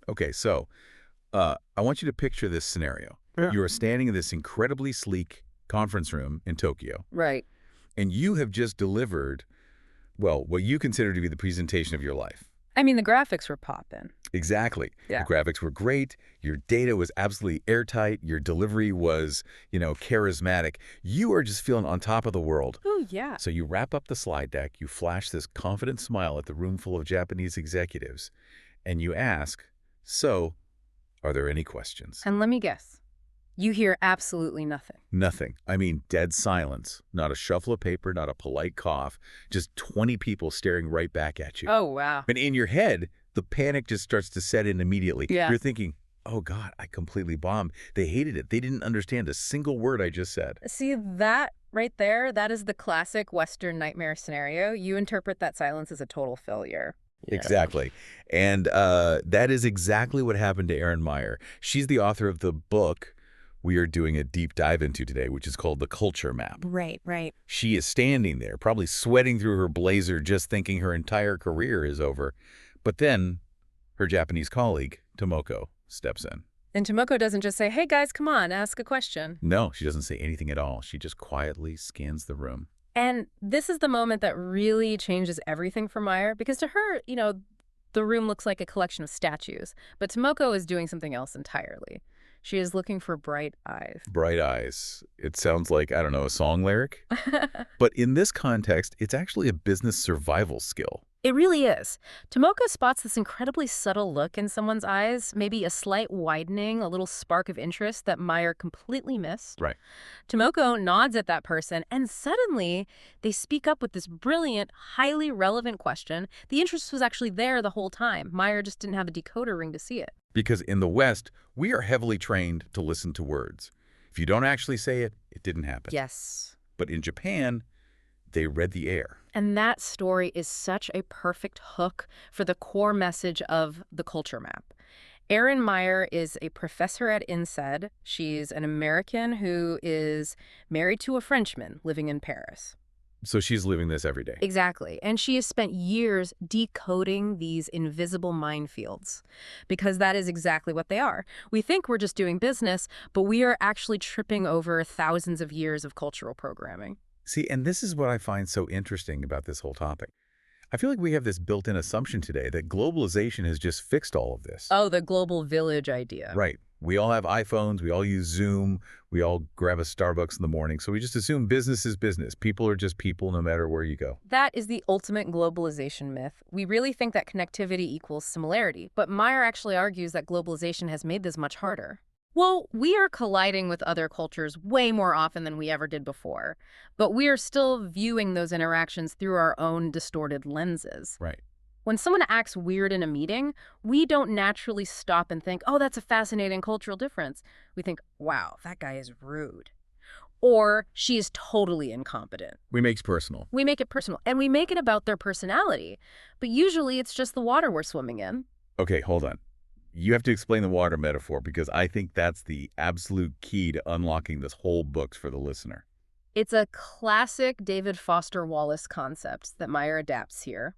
Okay, so I want you to picture this scenario. Yeah. You are standing in this incredibly sleek conference room in Tokyo, Right. and you have just delivered, well, what you consider to be the presentation of your life. I mean, the graphics were popping. Exactly. The Yeah. graphics were great. Your data was absolutely airtight. Your delivery was, charismatic. You are just feeling on top of the world. Oh, yeah. So you wrap up the slide deck, you flash this confident smile at the room full of Japanese executives, and you ask, so, are there any questions? And let me guess. You hear absolutely nothing. Nothing. I mean, dead silence. Not a shuffle of paper, not a polite cough. Just 20 people staring right back at you. Oh, wow. And in your head, the panic just starts to set in immediately. Yeah. You're thinking, oh, God, I completely bombed. They hated it. They didn't understand a single word I just said. See, that right there, that is the classic Western nightmare scenario. You interpret that silence as a total failure. Yeah. Exactly. And that is exactly what happened to Erin Meyer. She's the author of the book we are doing a deep dive into today, which is called The Culture Map. Right, right. She is standing there, probably sweating through her blazer, just thinking her entire career is over. But then her Japanese colleague, Tomoko, steps in. And Tomoko doesn't just say, hey, guys, come on, ask a question. No, she doesn't say anything at all. She just quietly scans the room. And this is the moment that really changes everything for Meyer, because to her, the room looks like a collection of statues. But Tomoko is doing something else entirely. She is looking for bright eyes. Bright eyes. It sounds like, I don't know, a song lyric? But in this context, it's actually a business survival skill. It really is. Tomoko spots this incredibly subtle look in someone's eyes, maybe a slight widening, a little spark of interest that Meyer completely missed. Right. Tomoko nods at that person, and suddenly they speak up with this brilliant, highly relevant question. The interest was actually there the whole time. Meyer just didn't have a decoder ring to see it. Because in the West, we are heavily trained to listen to words. If you don't actually say it, it didn't happen. Yes. But in Japan, they read the air. And that story is such a perfect hook for the core message of the culture map. Erin Meyer is a professor at INSEAD. She's an American who is married to a Frenchman living in Paris. So she's living this every day. Exactly. And she has spent years decoding these invisible minefields, because that is exactly what they are. We think we're just doing business, but we are actually tripping over thousands of years of cultural programming. See, and this is what I find so interesting about this whole topic. I feel like we have this built-in assumption today that globalization has just fixed all of this. Oh, the global village idea. Right. We all have iPhones. We all use Zoom. We all grab a Starbucks in the morning. So we just assume business is business. People are just people no matter where you go. That is the ultimate globalization myth. We really think that connectivity equals similarity, but Meyer actually argues that globalization has made this much harder. Well, we are colliding with other cultures way more often than we ever did before, but we are still viewing those interactions through our own distorted lenses. Right. When someone acts weird in a meeting, we don't naturally stop and think, oh, that's a fascinating cultural difference. We think, wow, that guy is rude. Or she is totally incompetent. We make it personal. We make it personal, and we make it about their personality. But usually it's just the water we're swimming in. Okay, hold on. You have to explain the water metaphor because I think that's the absolute key to unlocking this whole book for the listener. It's a classic David Foster Wallace concept that Meyer adapts here.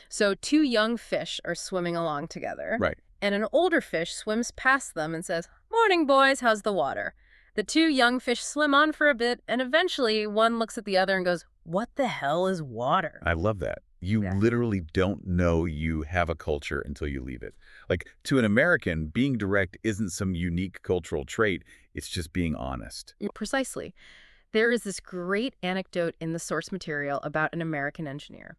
So two young fish are swimming along together. Right. And an older fish swims past them and says, "Morning, boys, how's the water?" The two young fish swim on for a bit, and eventually one looks at the other and goes, "What the hell is water?" I love that. You Yeah. literally don't know you have a culture until you leave it. Like, to an American, being direct isn't some unique cultural trait. It's just being honest. Precisely. There is this great anecdote in the source material about an American engineer.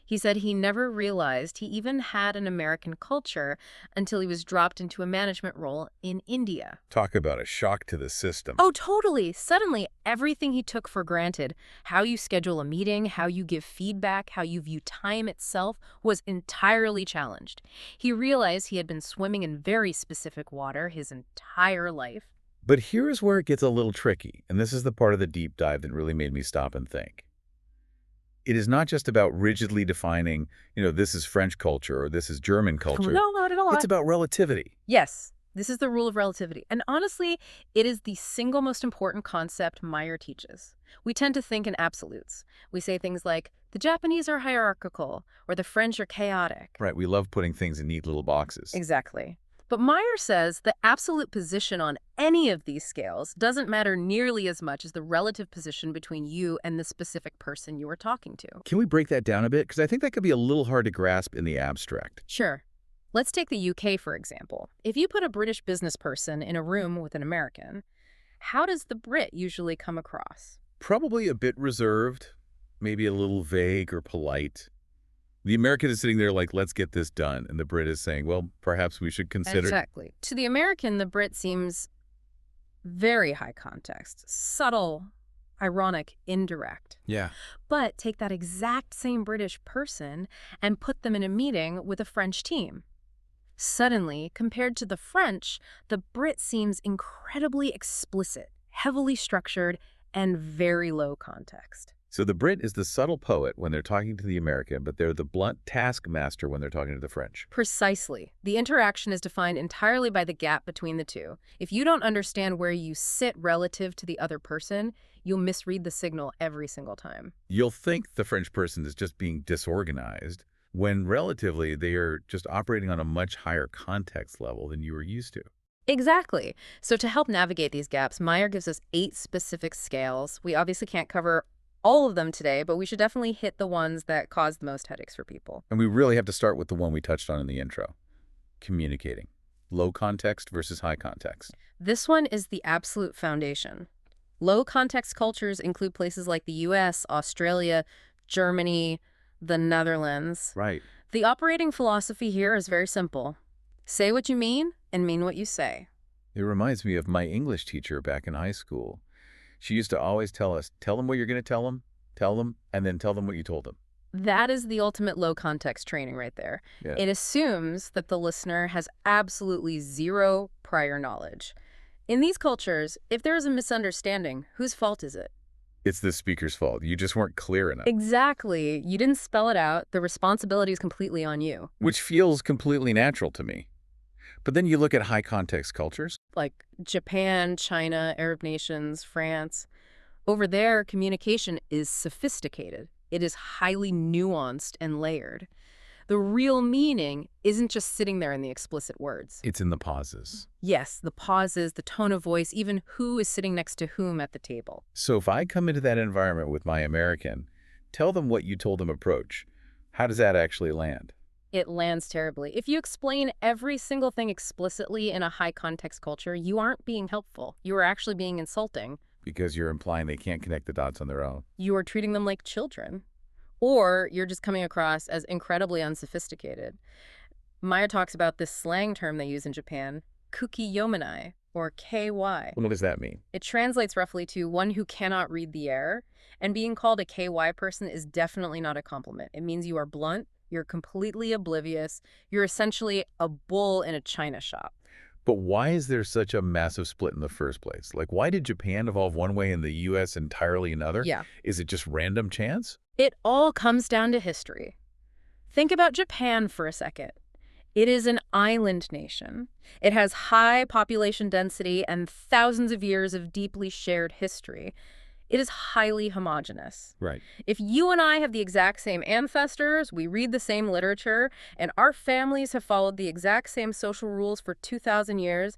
He said he never realized he even had an American culture until he was dropped into a management role in India. Talk about a shock to the system. Oh, totally. Suddenly, everything he took for granted, how you schedule a meeting, how you give feedback, how you view time itself, was entirely challenged. He realized he had been swimming in very specific water his entire life. But here's where it gets a little tricky, and this is the part of the deep dive that really made me stop and think. It is not just about rigidly defining, this is French culture or this is German culture. No, not at all. It's about relativity. Yes, this is the rule of relativity. And honestly, it is the single most important concept Meyer teaches. We tend to think in absolutes. We say things like, the Japanese are hierarchical, or the French are chaotic. Right, we love putting things in neat little boxes. Exactly. But Meyer says the absolute position on any of these scales doesn't matter nearly as much as the relative position between you and the specific person you are talking to. Can we break that down a bit? Because I think that could be a little hard to grasp in the abstract. Sure. Let's take the UK, for example. If you put a British business person in a room with an American, how does the Brit usually come across? Probably a bit reserved, maybe a little vague or polite. The American is sitting there like, let's get this done. And the Brit is saying, well, perhaps we should consider. Exactly. To the American, the Brit seems very high context, subtle, ironic, indirect. Yeah. But take that exact same British person and put them in a meeting with a French team. Suddenly, compared to the French, the Brit seems incredibly explicit, heavily structured, and very low context. So the Brit is the subtle poet when they're talking to the American, but they're the blunt taskmaster when they're talking to the French. Precisely. The interaction is defined entirely by the gap between the two. If you don't understand where you sit relative to the other person, you'll misread the signal every single time. You'll think the French person is just being disorganized, when relatively they are just operating on a much higher context level than you were used to. Exactly. So to help navigate these gaps, Meyer gives us 8 specific scales. We obviously can't cover all of them today, but we should definitely hit the ones that cause the most headaches for people. And we really have to start with the one we touched on in the intro, communicating. Low context versus high context. This one is the absolute foundation. Low context cultures include places like the US, Australia, Germany, the Netherlands. Right. The operating philosophy here is very simple. Say what you mean and mean what you say. It reminds me of my English teacher back in high school. She used to always tell us, tell them what you're going to tell them, and then tell them what you told them. That is the ultimate low context training right there. Yeah. It assumes that the listener has absolutely zero prior knowledge. In these cultures, if there is a misunderstanding, whose fault is it? It's the speaker's fault. You just weren't clear enough. Exactly. You didn't spell it out. The responsibility is completely on you. Which feels completely natural to me. But then you look at high context cultures. Like Japan, China, Arab nations, France. Over there, communication is sophisticated. It is highly nuanced and layered. The real meaning isn't just sitting there in the explicit words. It's in the pauses. Yes, the pauses, the tone of voice, even who is sitting next to whom at the table. So if I come into that environment with my American, tell them what you told them approach. How does that actually land? It lands terribly. If you explain every single thing explicitly in a high context culture, you aren't being helpful. You are actually being insulting. Because you're implying they can't connect the dots on their own. You are treating them like children. Or you're just coming across as incredibly unsophisticated. Meyer talks about this slang term they use in Japan, kuki-yomenai, or KY. What does that mean? It translates roughly to one who cannot read the air, and being called a KY person is definitely not a compliment. It means you are blunt, you're completely oblivious, you're essentially a bull in a china shop. But why is there such a massive split in the first place? Like, why did Japan evolve one way and the U.S. entirely another? Yeah. Is it just random chance? It all comes down to history. Think about Japan for a second. It is an island nation. It has high population density and thousands of years of deeply shared history. It is highly homogeneous. Right. If you and I have the exact same ancestors, we read the same literature, and our families have followed the exact same social rules for 2,000 years,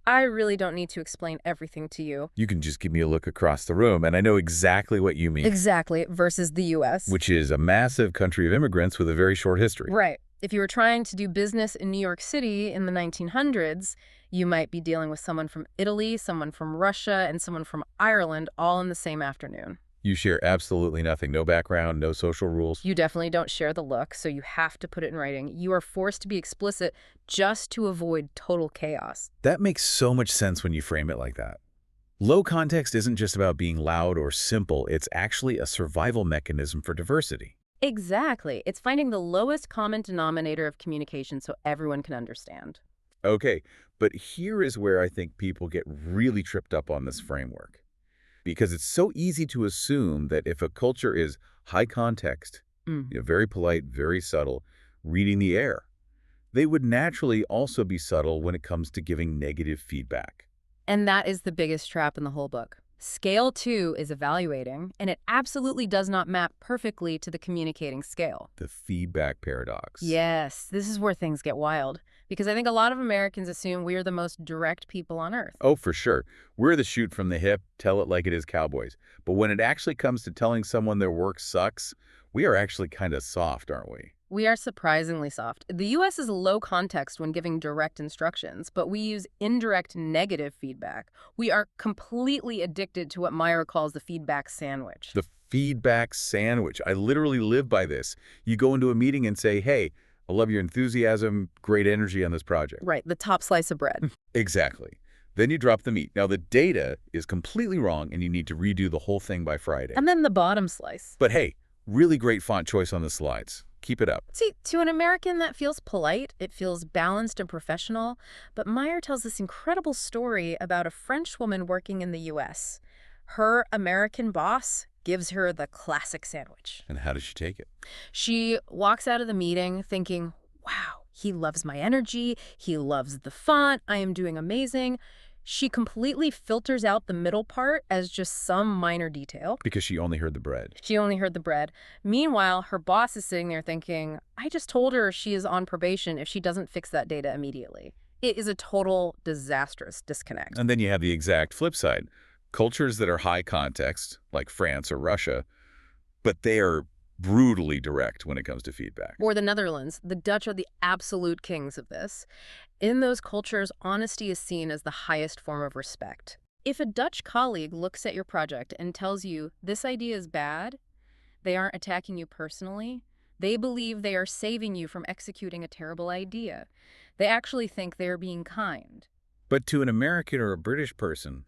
I really don't need to explain everything to you. You can just give me a look across the room, and I know exactly what you mean. Exactly, versus the U.S. Which is a massive country of immigrants with a very short history. Right. If you were trying to do business in New York City in the 1900s, you might be dealing with someone from Italy, someone from Russia, and someone from Ireland all in the same afternoon. You share absolutely nothing. No background, no social rules. You definitely don't share the look, so you have to put it in writing. You are forced to be explicit just to avoid total chaos. That makes so much sense when you frame it like that. Low context isn't just about being loud or simple. It's actually a survival mechanism for diversity. Exactly. It's finding the lowest common denominator of communication so everyone can understand. Okay, but here is where I think people get really tripped up on this framework. Because it's so easy to assume that if a culture is high context, very polite, very subtle, reading the air, they would naturally also be subtle when it comes to giving negative feedback. And that is the biggest trap in the whole book. Scale 2 is evaluating, and it absolutely does not map perfectly to the communicating scale. The feedback paradox. Yes, this is where things get wild. Because I think a lot of Americans assume we're the most direct people on Earth. Oh, for sure. We're the shoot from the hip, tell it like it is cowboys. But when it actually comes to telling someone their work sucks, we are actually kind of soft, aren't we? We are surprisingly soft. The U.S. is low context when giving direct instructions, but we use indirect negative feedback. We are completely addicted to what Meyer calls the feedback sandwich. The feedback sandwich. I literally live by this. You go into a meeting and say, hey, I love your enthusiasm, great energy on this project. Right, the top slice of bread. Exactly. Then you drop the meat. Now, the data is completely wrong, and you need to redo the whole thing by Friday. And then the bottom slice. But hey, really great font choice on the slides. Keep it up. See, to an American, that feels polite. It feels balanced and professional. But Meyer tells this incredible story about a French woman working in the U.S. Her American boss gives her the classic sandwich. And how does she take it? She walks out of the meeting thinking, wow, he loves my energy. He loves the font. I am doing amazing. She completely filters out the middle part as just some minor detail. Because she only heard the bread. She only heard the bread. Meanwhile, her boss is sitting there thinking, I just told her she is on probation if she doesn't fix that data immediately. It is a total disastrous disconnect. And then you have the exact flip side. Cultures that are high context, like France or Russia, but they are brutally direct when it comes to feedback. Or the Netherlands. The Dutch are the absolute kings of this. In those cultures, honesty is seen as the highest form of respect. If a Dutch colleague looks at your project and tells you this idea is bad, they aren't attacking you personally. They believe they are saving you from executing a terrible idea. They actually think they are being kind. But to an American or a British person,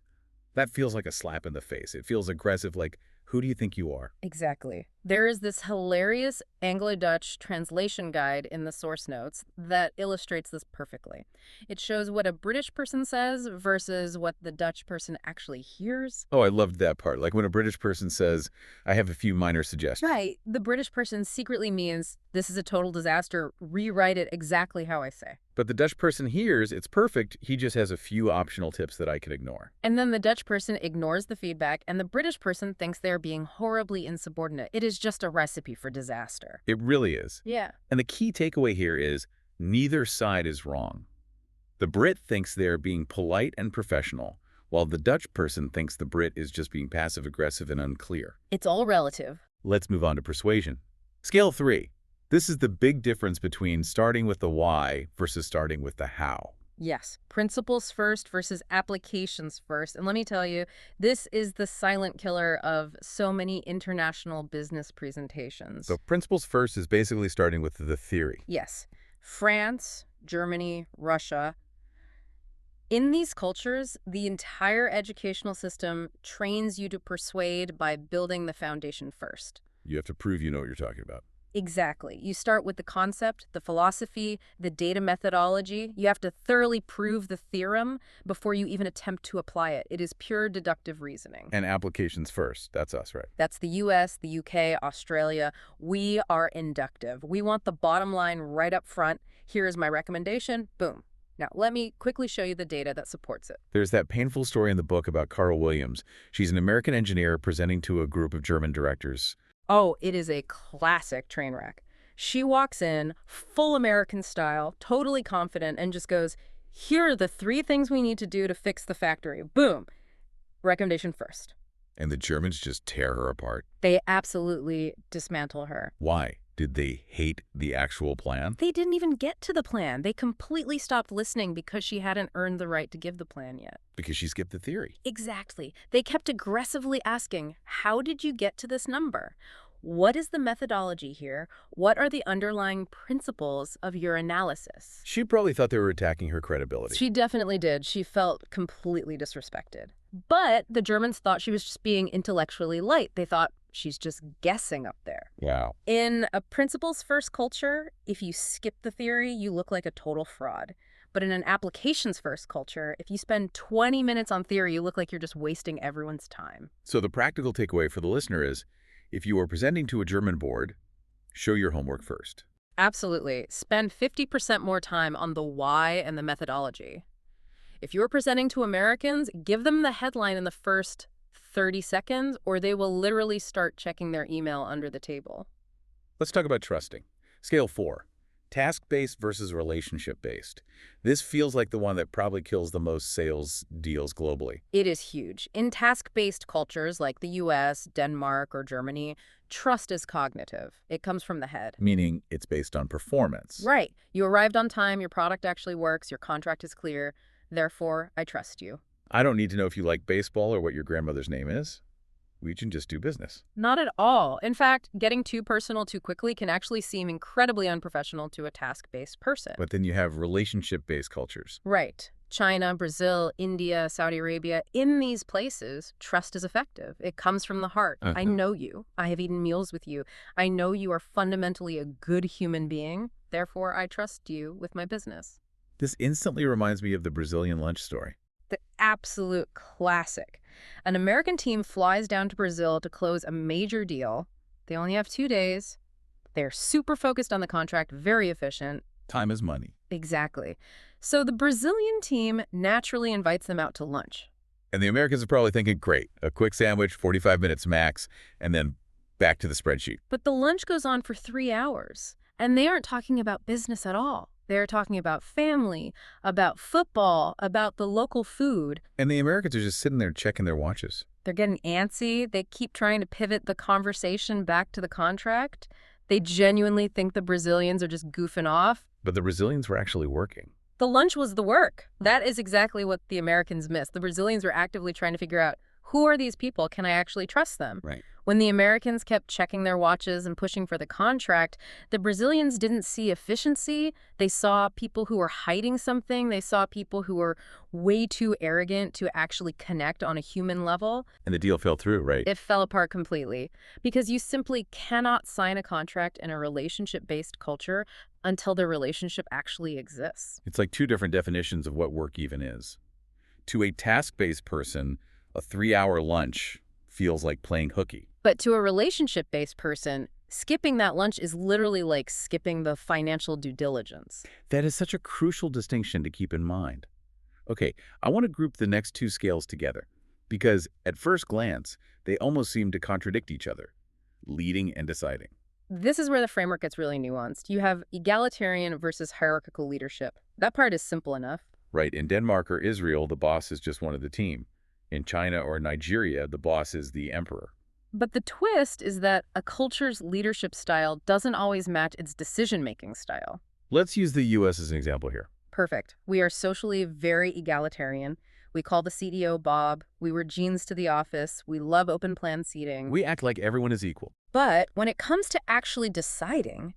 that feels like a slap in the face. It feels aggressive, like, who do you think you are? Exactly. There is this hilarious Anglo-Dutch translation guide in the source notes that illustrates this perfectly. It shows what a British person says versus what the Dutch person actually hears. Oh, I loved that part. Like when a British person says, I have a few minor suggestions. Right. The British person secretly means, this is a total disaster, rewrite it exactly how I say. But the Dutch person hears, it's perfect, he just has a few optional tips that I can ignore. And then the Dutch person ignores the feedback, and the British person thinks they're being horribly insubordinate. It is just a recipe for disaster. It really is. Yeah. And the key takeaway here is neither side is wrong. The Brit thinks they're being polite and professional, while the Dutch person thinks the Brit is just being passive-aggressive and unclear. It's all relative. Let's move on to persuasion. Scale 3. This is the big difference between starting with the why versus starting with the how. Yes, principles first versus applications first. And let me tell you, this is the silent killer of so many international business presentations. So principles first is basically starting with the theory. Yes. France, Germany, Russia. In these cultures, the entire educational system trains you to persuade by building the foundation first. You have to prove you know what you're talking about. Exactly. You start with the concept, the philosophy, the data methodology. You have to thoroughly prove the theorem before you even attempt to apply it. It is pure deductive reasoning. And applications first. That's us, right? That's the US, the UK, Australia. We are inductive. We want the bottom line right up front. Here is my recommendation. Boom. Now, let me quickly show you the data that supports it. There's that painful story in the book about Carl Williams. She's an American engineer presenting to a group of German directors. Oh, it is a classic train wreck. She walks in, full American style, totally confident, and just goes, here are the 3 things we need to do to fix the factory. Boom. Recommendation first. And the Germans just tear her apart. They absolutely dismantle her. Why? Did they hate the actual plan? They didn't even get to the plan. They completely stopped listening because she hadn't earned the right to give the plan yet. Because she skipped the theory. Exactly. They kept aggressively asking, how did you get to this number? What is the methodology here? What are the underlying principles of your analysis? She probably thought they were attacking her credibility. She definitely did. She felt completely disrespected. But the Germans thought she was just being intellectually light. They thought, she's just guessing up there. Wow. In a principles-first culture, if you skip the theory, you look like a total fraud. But in an applications-first culture, if you spend 20 minutes on theory, you look like you're just wasting everyone's time. So the practical takeaway for the listener is, if you are presenting to a German board, show your homework first. Absolutely. Spend 50% more time on the why and the methodology. If you're presenting to Americans, give them the headline in the first 30 seconds, or they will literally start checking their email under the table. Let's talk about trusting. Scale 4. Task-based versus relationship-based. This feels like the one that probably kills the most sales deals globally. It is huge. In task-based cultures like the US, Denmark, or Germany, trust is cognitive. It comes from the head. Meaning it's based on performance. Right. You arrived on time, your product actually works, your contract is clear. Therefore, I trust you. I don't need to know if you like baseball or what your grandmother's name is. We can just do business. Not at all. In fact, getting too personal too quickly can actually seem incredibly unprofessional to a task-based person. But then you have relationship-based cultures. Right. China, Brazil, India, Saudi Arabia, in these places, trust is effective. It comes from the heart. I know you. I have eaten meals with you. I know you are fundamentally a good human being. Therefore, I trust you with my business. This instantly reminds me of the Brazilian lunch story. The absolute classic. An American team flies down to Brazil to close a major deal. They only have 2 days. They're super focused on the contract, very efficient. Time is money. Exactly. So the Brazilian team naturally invites them out to lunch. And the Americans are probably thinking, great, a quick sandwich, 45 minutes max, and then back to the spreadsheet. But the lunch goes on for 3 hours, and they aren't talking about business at all. They're talking about family, about football, about the local food. And the Americans are just sitting there checking their watches. They're getting antsy. They keep trying to pivot the conversation back to the contract. They genuinely think the Brazilians are just goofing off. But the Brazilians were actually working. The lunch was the work. That is exactly what the Americans missed. The Brazilians were actively trying to figure out, who are these people? Can I actually trust them? Right. When the Americans kept checking their watches and pushing for the contract, the Brazilians didn't see efficiency. They saw people who were hiding something. They saw people who were way too arrogant to actually connect on a human level. And the deal fell through, right? It fell apart completely because you simply cannot sign a contract in a relationship-based culture until the relationship actually exists. It's like two different definitions of what work even is. To a task-based person, a 3-hour lunch feels like playing hooky. But to a relationship-based person, skipping that lunch is literally like skipping the financial due diligence. That is such a crucial distinction to keep in mind. Okay, I want to group the next two scales together because at first glance, they almost seem to contradict each other, leading and deciding. This is where the framework gets really nuanced. You have egalitarian versus hierarchical leadership. That part is simple enough. Right, in Denmark or Israel, the boss is just one of the team. In China or Nigeria, the boss is the emperor. But the twist is that a culture's leadership style doesn't always match its decision-making style. Let's use the U.S. as an example here. Perfect. We are socially very egalitarian. We call the CDO Bob. We wear jeans to the office. We love open plan seating. We act like everyone is equal. But when it comes to actually deciding,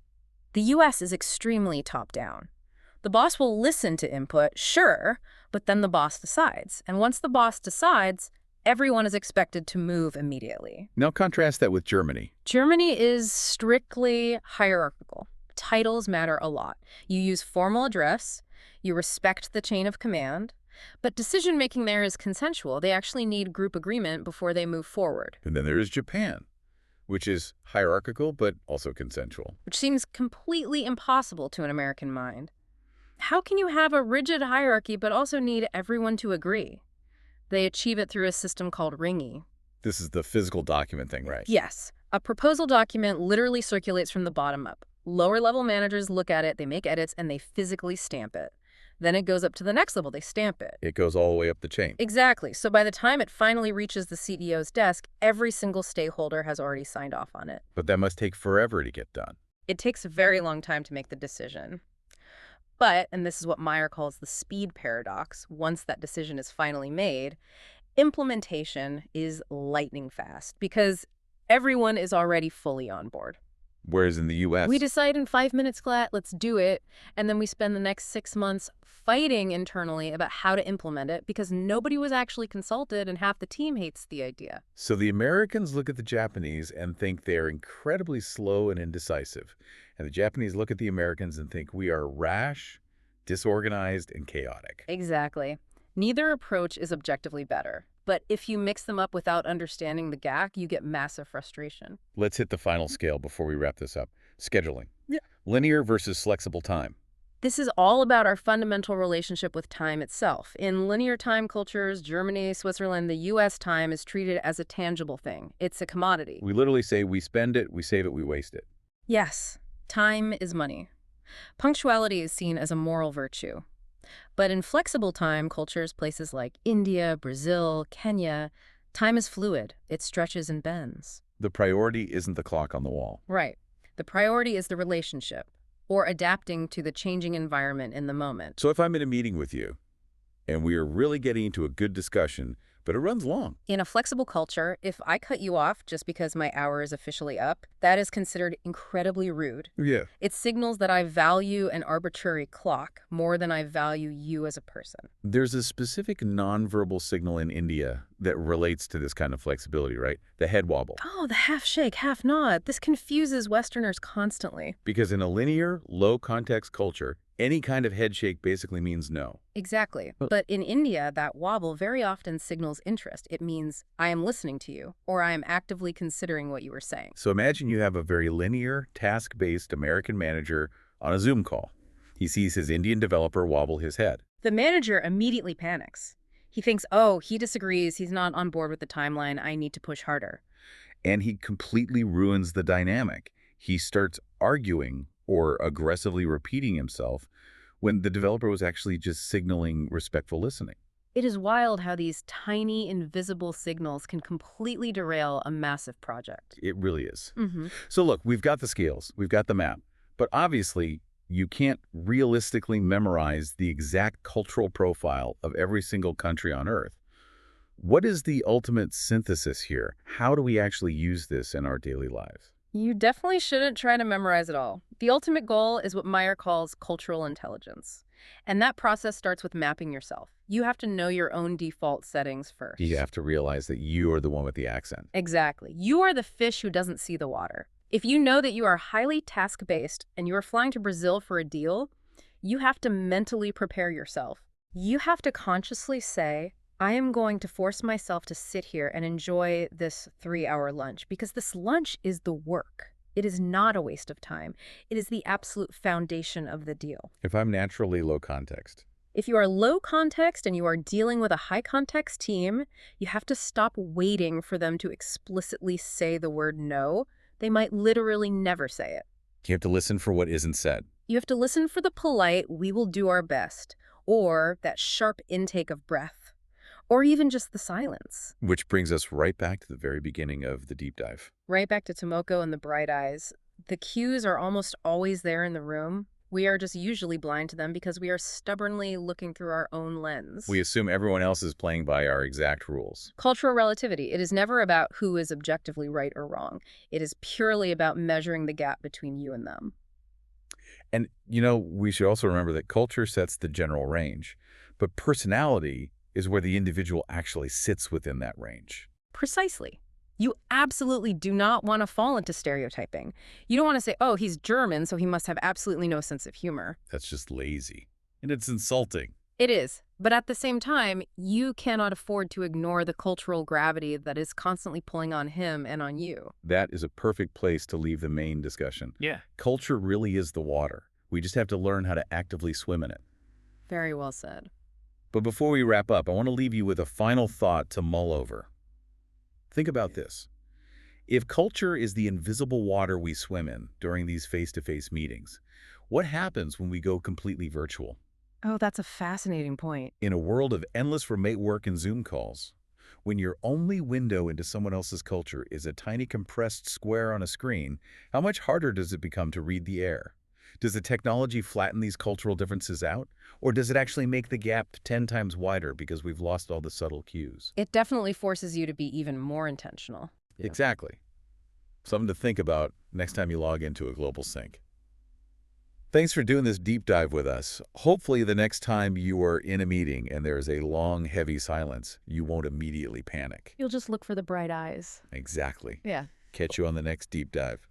the U.S. is extremely top-down. The boss will listen to input, sure, but then the boss decides. And once the boss decides, everyone is expected to move immediately. Now contrast that with Germany. Germany is strictly hierarchical. Titles matter a lot. You use formal address, you respect the chain of command, but decision-making there is consensual. They actually need group agreement before they move forward. And then there is Japan, which is hierarchical but also consensual. Which seems completely impossible to an American mind. How can you have a rigid hierarchy but also need everyone to agree? They achieve it through a system called ringy. This is the physical document thing, right? Yes. A proposal document literally circulates from the bottom up. Lower-level managers look at it, they make edits, and they physically stamp it. Then it goes up to the next level, they stamp it. It goes all the way up the chain. Exactly. So by the time it finally reaches the CEO's desk, every single stakeholder has already signed off on it. But that must take forever to get done. It takes a very long time to make the decision. But, and this is what Meyer calls the speed paradox, once that decision is finally made, implementation is lightning fast because everyone is already fully on board. Whereas in the U.S. We decide in 5 minutes flat, let's do it, and then we spend the next 6 months fighting internally about how to implement it because nobody was actually consulted and half the team hates the idea. So the Americans look at the Japanese and think they're incredibly slow and indecisive. And the Japanese look at the Americans and think we are rash, disorganized, and chaotic. Exactly. Neither approach is objectively better. But if you mix them up without understanding the gap, you get massive frustration. Let's hit the final scale before we wrap this up. Scheduling. Yeah. Linear versus flexible time. This is all about our fundamental relationship with time itself. In linear time cultures, Germany, Switzerland, the U.S. time is treated as a tangible thing. It's a commodity. We literally say we spend it, we save it, we waste it. Yes, time is money. Punctuality is seen as a moral virtue. But in flexible time cultures, places like India, Brazil, Kenya, time is fluid. It stretches and bends. The priority isn't the clock on the wall. Right. The priority is the relationship, or adapting to the changing environment in the moment. So if I'm in a meeting with you, and we are really getting into a good discussion, but it runs long. In a flexible culture, if I cut you off just because my hour is officially up, that is considered incredibly rude. Yeah. It signals that I value an arbitrary clock more than I value you as a person. There's a specific nonverbal signal in India that relates to this kind of flexibility, right? The head wobble. Oh, the half shake, half nod. This confuses Westerners constantly. Because in a linear, low-context culture, any kind of head shake basically means no. Exactly. But in India, that wobble very often signals interest. It means, I am listening to you, or I am actively considering what you were saying. So imagine you have a very linear, task-based American manager on a Zoom call. He sees his Indian developer wobble his head. The manager immediately panics. He thinks, oh, he disagrees, he's not on board with the timeline, I need to push harder. And he completely ruins the dynamic. He starts arguing or aggressively repeating himself when the developer was actually just signaling respectful listening. It is wild how these tiny, invisible signals can completely derail a massive project. It really is. Mm-hmm. So look, we've got the scales, we've got the map, but obviously you can't realistically memorize the exact cultural profile of every single country on Earth. What is the ultimate synthesis here? How do we actually use this in our daily lives? You definitely shouldn't try to memorize it all. The ultimate goal is what Meyer calls cultural intelligence. And that process starts with mapping yourself. You have to know your own default settings first. You have to realize that you are the one with the accent. Exactly. You are the fish who doesn't see the water. If you know that you are highly task-based and you are flying to Brazil for a deal, you have to mentally prepare yourself. You have to consciously say, I am going to force myself to sit here and enjoy this 3-hour lunch because this lunch is the work. It is not a waste of time. It is the absolute foundation of the deal. If I'm naturally low context. If you are low context and you are dealing with a high context team, you have to stop waiting for them to explicitly say the word no. They might literally never say it. You have to listen for what isn't said. You have to listen for the polite, we will do our best, or that sharp intake of breath, or even just the silence. Which brings us right back to the very beginning of the deep dive. Right back to Tomoko and the bright eyes. The cues are almost always there in the room. We are just usually blind to them because we are stubbornly looking through our own lens. We assume everyone else is playing by our exact rules. Cultural relativity. It is never about who is objectively right or wrong. It is purely about measuring the gap between you and them. And, we should also remember that culture sets the general range, but personality is where the individual actually sits within that range. Precisely. You absolutely do not want to fall into stereotyping. You don't want to say, oh, he's German, so he must have absolutely no sense of humor. That's just lazy. And it's insulting. It is. But at the same time, you cannot afford to ignore the cultural gravity that is constantly pulling on him and on you. That is a perfect place to leave the main discussion. Yeah. Culture really is the water. We just have to learn how to actively swim in it. Very well said. But before we wrap up, I want to leave you with a final thought to mull over. Think about this. If culture is the invisible water we swim in during these face-to-face meetings, what happens when we go completely virtual? Oh, that's a fascinating point. In a world of endless remote work and Zoom calls, when your only window into someone else's culture is a tiny compressed square on a screen, how much harder does it become to read the air? Does the technology flatten these cultural differences out? Or does it actually make the gap 10 times wider because we've lost all the subtle cues? It definitely forces you to be even more intentional. Yeah. Exactly. Something to think about next time you log into a global sync. Thanks for doing this deep dive with us. Hopefully the next time you are in a meeting and there's a long, heavy silence, you won't immediately panic. You'll just look for the bright eyes. Exactly. Yeah. Catch you on the next deep dive.